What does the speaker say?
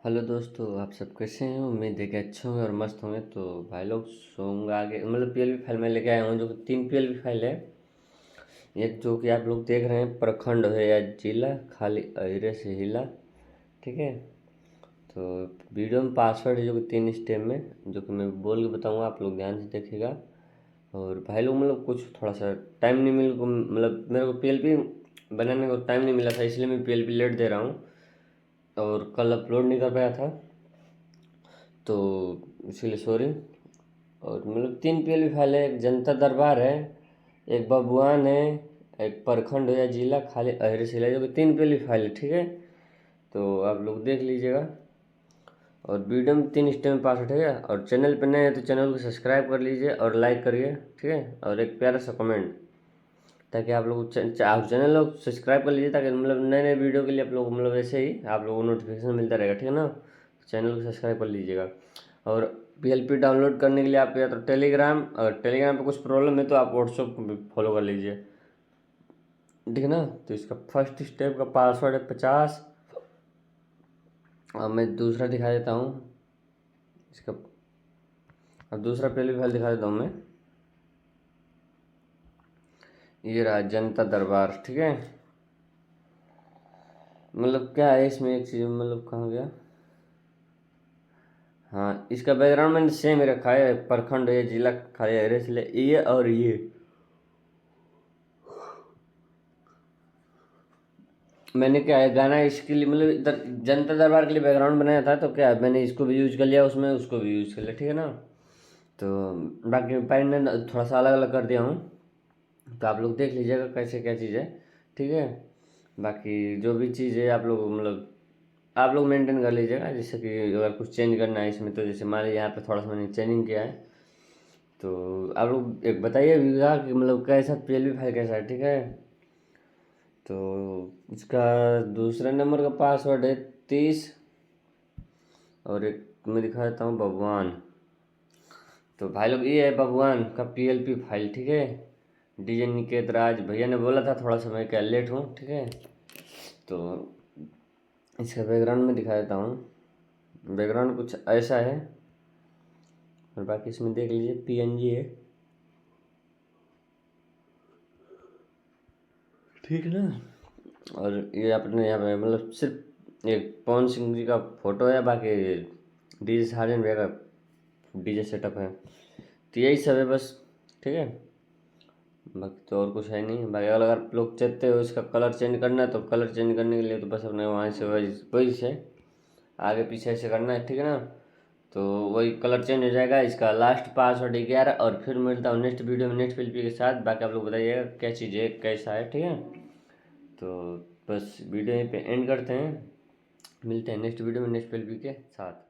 Hello दोस्तों, आप सब कैसे हैं? उम्मीद है कि अच्छे होंगे और मस्त होंगे। तो भाई लोग सोंग आगे मतलब पीएलबी फाइल में लेके आया हूँ, जो कि 3 पीएलबी फाइल है। एक जो कि आप लोग देख रहे हैं, प्रखंड है या जिला खाली अहिरे से हिला। ठीक है। तो वीडियो में पासवर्ड है जो कि 3 स्टेप में, जो कि मैं बोल के बताऊँगा, आप लोग ध्यान से देखिएगा। और भाई लोग मतलब कुछ थोड़ा सा टाइम नहीं मिल मतलब मेरे को पीएलबी बनाने को टाइम नहीं मिला था, इसलिए मैं पीएलबी लेट दे रहा हूँ और कल अपलोड नहीं कर पाया था, तो इसीलिए सॉरी। और मतलब 3 पीएलबी फाइल है। एक जनता दरबार है, एक बबुआन है, एक प्रखंड या जिला खाली अहिर सिला, जो कि 3 पीएलबी फाइल है। ठीक है। तो आप लोग देख लीजिएगा। और वीडियो में 3 स्टेप में पास उठेगा। और चैनल पर नए हैं तो चैनल को सब्सक्राइब कर लीजिए और लाइक करिए। ठीक है। और एक प्यारा सा कमेंट, ताकि आप लोग आप चैनल लोग सब्सक्राइब कर लीजिए, ताकि मतलब नए नए वीडियो के लिए आप लोग मतलब ऐसे ही आप लोगों को नोटिफिकेशन मिलता रहेगा। ठीक है ना। चैनल को सब्सक्राइब कर लीजिएगा। और पीएलपी डाउनलोड करने के लिए आप या तो टेलीग्राम, अगर टेलीग्राम पे कुछ प्रॉब्लम है तो आप व्हाट्सअप फॉलो कर लीजिए। ठीक है ना। तो इसका फर्स्ट स्टेप का पासवर्ड है 50। अब मैं दूसरा दिखा देता हूँ इसका। अब दूसरा पीएलपी फाइल दिखा देता हूँ मैं। ये रहा जनता दरबार। ठीक है। मतलब क्या है इसमें, एक चीज़ मतलब कहाँ गया। हाँ, इसका बैकग्राउंड मैंने सेम ही रखा है, प्रखंड है जिला खाली है, इसलिए ये और ये मैंने क्या है गाना इसके लिए मतलब जनता दरबार के लिए बैकग्राउंड बनाया था, तो क्या है मैंने इसको भी यूज कर लिया, उसमें उसको भी यूज कर लिया। ठीक है ना। तो बाकी पैंट ने थोड़ा सा अलग अलग कर दिया हूँ, तो आप लोग देख लीजिएगा कैसे क्या चीज़ है। ठीक है। बाकी जो भी चीज़ है आप लोग मतलब आप लोग मेंटेन कर लीजिएगा। जैसे कि अगर कुछ चेंज करना है इसमें, तो जैसे मान लीजिए यहाँ पे थोड़ा सा मैंने चेंजिंग किया है, तो आप लोग एक बताइए कि मतलब कैसा पीएलबी फाइल कैसा है। ठीक है। तो इसका दूसरे नंबर का पासवर्ड है 30। और एक मैं दिखा देता हूँ भगवान। तो भाई लोग ये है भगवान का पीएलपी फाइल। ठीक है। डीजे निकेत राज भैया ने बोला था थोड़ा सा मैं क्या लेट हूँ। ठीक है। तो इसका बैकग्राउंड में दिखा देता हूँ। बैकग्राउंड कुछ ऐसा है, और बाकी इसमें देख लीजिए पीएनजी है। ठीक है ना। और ये अपने यहाँ पे मतलब सिर्फ एक पवन सिंह जी का फोटो है, बाकी डीजे साजन भैया का डीजे सेटअप है। तो यही सब है बस। ठीक है। बाकी तो और कुछ है नहीं। बाकी अगर आप लोग चाहते हो इसका कलर चेंज करना है, तो कलर चेंज करने के लिए तो बस अपने वहाँ से वही से आगे पीछे ऐसे करना है। ठीक है ना। तो वही कलर चेंज हो जाएगा। इसका लास्ट पासवर्ड 11। और फिर मिलता हूँ नेक्स्ट वीडियो में नेक्स्ट पीएलपी के साथ। बाकी आप लोग बताइएगा क्या चीज़ है कैसा है। ठीक है। तो बस वीडियो यहीं पे एंड करते हैं। मिलते हैं नेक्स्ट वीडियो में नेक्स्ट पीएलपी के साथ।